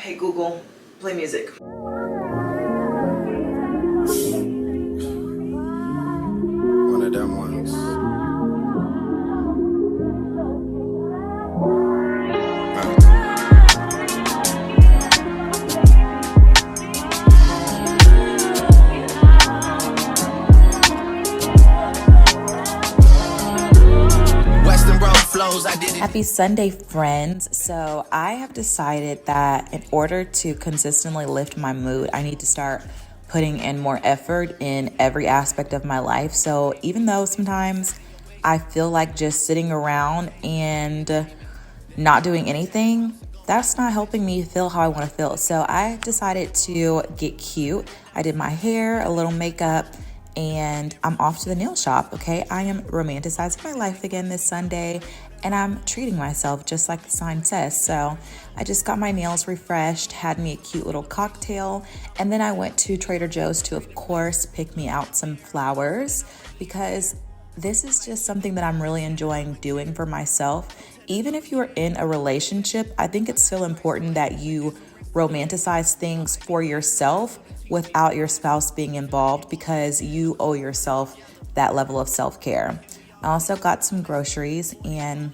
Hey Google, play music. One of them ones. Happy Sunday, friends. So I have decided that in order to consistently lift my mood, I need to start putting in more effort in every aspect of my life. So even though sometimes I feel like just sitting around and not doing anything, that's not helping me feel how I want to feel. So I decided to get cute. I did my hair, a little makeup, and I'm off to the nail shop, okay? I am romanticizing my life again this Sunday, and I'm treating myself just like the sign says. So I just got my nails refreshed, had me a cute little cocktail, and then I went to Trader Joe's to, of course, pick me out some flowers because this is just something that I'm really enjoying doing for myself. Even if you're in a relationship, I think it's still important that you romanticize things for yourself without your spouse being involved because you owe yourself that level of self-care. I also got some groceries and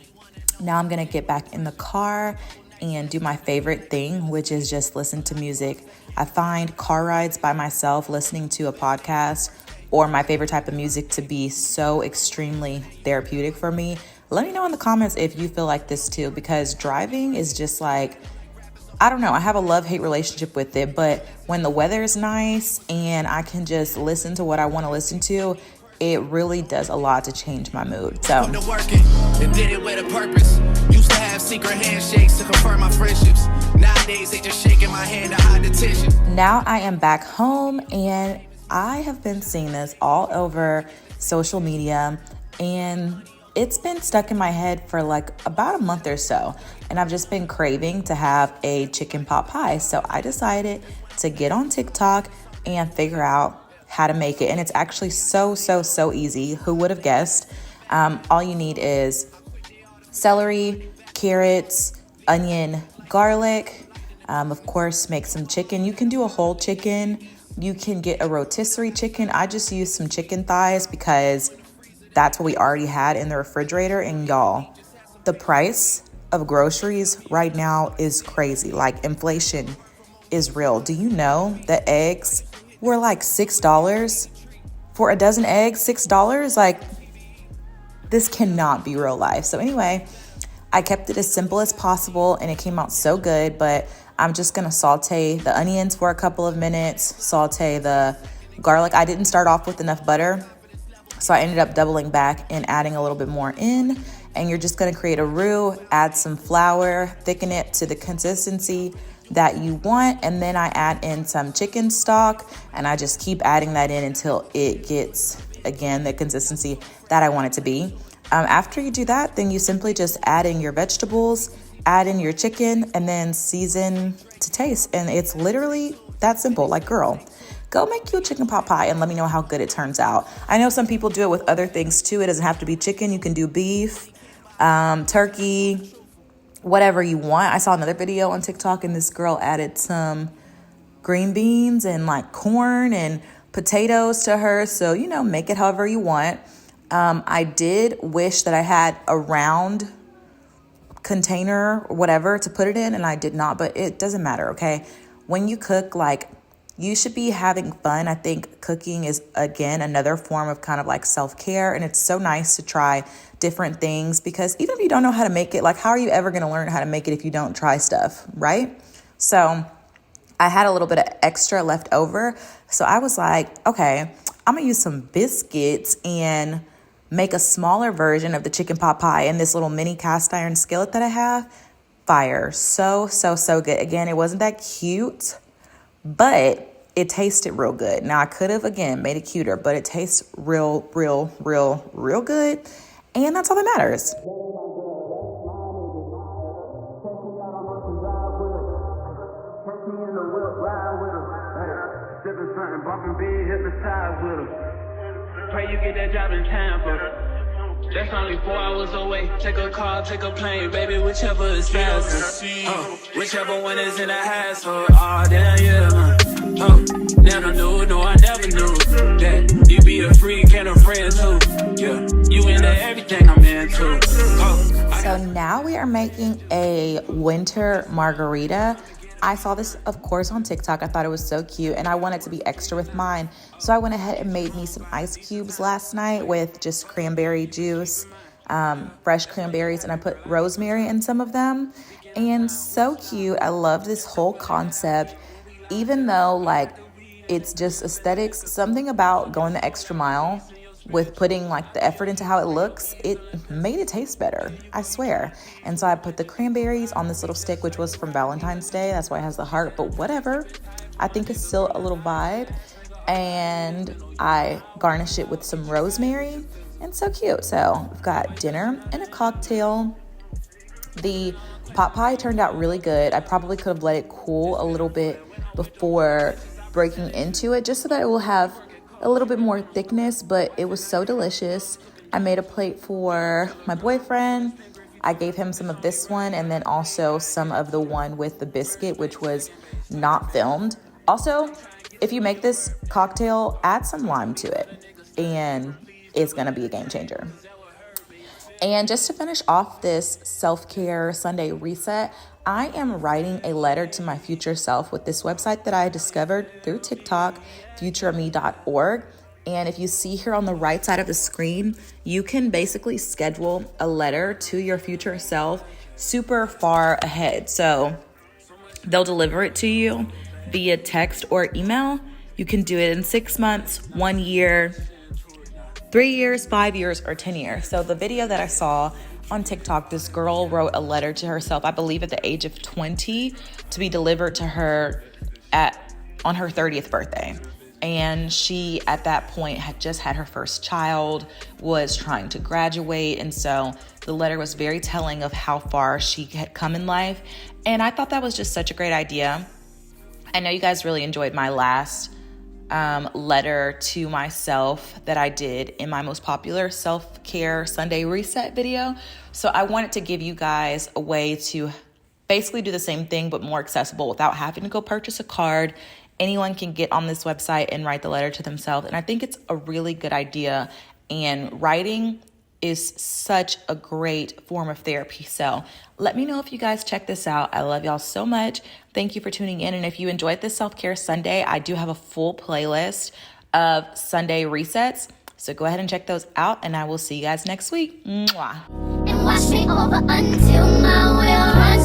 now I'm gonna get back in the car and do my favorite thing, which is just listen to music. I find car rides by myself, listening to a podcast or my favorite type of music to be so extremely therapeutic for me. Let me know in the comments if you feel like this too, because driving is just like, I don't know, I have a love-hate relationship with it, but when the weather is nice and I can just listen to what I want to listen to, it really does a lot to change my mood. So and did it with a purpose. Used to have secret handshakes to confirm my friendships. Nowadays they just shaking my hand to hide the tension. Now I am back home and I have been seeing this all over social media and it's been stuck in my head for like about a month or so, and I've just been craving to have a chicken pot pie. So I decided to get on TikTok and figure out how to make it. And it's actually so easy. Who would have guessed? All you need is celery, carrots, onion, garlic, of course, make some chicken. You can do a whole chicken. You can get a rotisserie chicken. I just use some chicken thighs because that's what we already had in the refrigerator. And y'all, the price of groceries right now is crazy. Like inflation is real. Do you know that eggs were like $6 for a dozen eggs? $6? Like, this cannot be real life. So anyway, I kept it as simple as possible and it came out so good, but I'm just gonna saute the onions for a couple of minutes, saute the garlic. I didn't start off with enough butter, so I ended up doubling back and adding a little bit more in. And you're just gonna create a roux, add some flour, thicken it to the consistency that you want. And then I add in some chicken stock and I just keep adding that in until it gets, again, the consistency that I want it to be. After you do that, then you simply just add in your vegetables, add in your chicken, and then season to taste. And it's literally that simple. Like, girl, go make you a chicken pot pie and let me know how good it turns out. I know some people do it with other things too. It doesn't have to be chicken. You can do beef, turkey, whatever you want. I saw another video on TikTok and this girl added some green beans and like corn and potatoes to her. So, you know, make it however you want. I did wish that I had a round container or whatever to put it in, and I did not, but it doesn't matter, okay? When you cook, like, you should be having fun. I think cooking is, again, another form of kind of like self-care, and it's so nice to try different things because even if you don't know how to make it, like, how are you ever going to learn how to make it if you don't try stuff, right? So I had a little bit of extra left over, so I was like, okay, I'm going to use some biscuits and make a smaller version of the chicken pot pie in this little mini cast iron skillet that I have. Fire. So good. Again, it wasn't that cute, but it tasted real good. Now I could have, again, made it cuter, but it tastes real good. And that's all that matters. Pray you get that job in time for That's only 4 hours away. Take a car, take a plane, baby, whichever is faster. Whichever one is in the hassle. Oh, damn, yeah, man. Never knew, no, I never knew that you be a freak and a friend too. Yeah, you into everything I'm into. So now we are making a winter margarita. I saw this, of course, on TikTok. I thought it was so cute, and I wanted to be extra with mine. So I went ahead and made me some ice cubes last night with just cranberry juice, fresh cranberries, and I put rosemary in some of them. And so cute. I love this whole concept. Even though, like, it's just aesthetics, something about going the extra mile with putting like the effort into how it looks, it made it taste better, I swear. And so I put the cranberries on this little stick, which was from Valentine's Day. That's why it has the heart, but whatever. I think it's still a little vibe. And I garnish it with some rosemary, and so cute. So we've got dinner and a cocktail. The pot pie turned out really good. I probably could have let it cool a little bit before breaking into it, just so that it will have a little bit more thickness, but it was so delicious. I made a plate for my boyfriend. I gave him some of this one, and then also some of the one with the biscuit, which was not filmed. Also, if you make this cocktail, add some lime to it, and it's gonna be a game changer. And just to finish off this self-care Sunday reset, I am writing a letter to my future self with this website that I discovered through TikTok, futureme.org. And if you see here on the right side of the screen, you can basically schedule a letter to your future self super far ahead. So they'll deliver it to you via text or email. You can do it in 6 months, 1 year, 3 years, 5 years, or 10 years. So the video that I saw on TikTok, this girl wrote a letter to herself, I believe at the age of 20, to be delivered to her on her 30th birthday. And she, at that point, had just had her first child, was trying to graduate. And so the letter was very telling of how far she had come in life. And I thought that was just such a great idea. I know you guys really enjoyed my last letter to myself that I did in my most popular self-care Sunday reset video. So I wanted to give you guys a way to basically do the same thing, but more accessible without having to go purchase a card. Anyone can get on this website and write the letter to themselves. And I think it's a really good idea. And writing is such a great form of therapy. So let me know if you guys check this out. I love y'all so much. Thank you for tuning in. And if you enjoyed this self-care Sunday, I do have a full playlist of Sunday resets. So go ahead and check those out, and I will see you guys next week. Mwah. And watch me over until my will run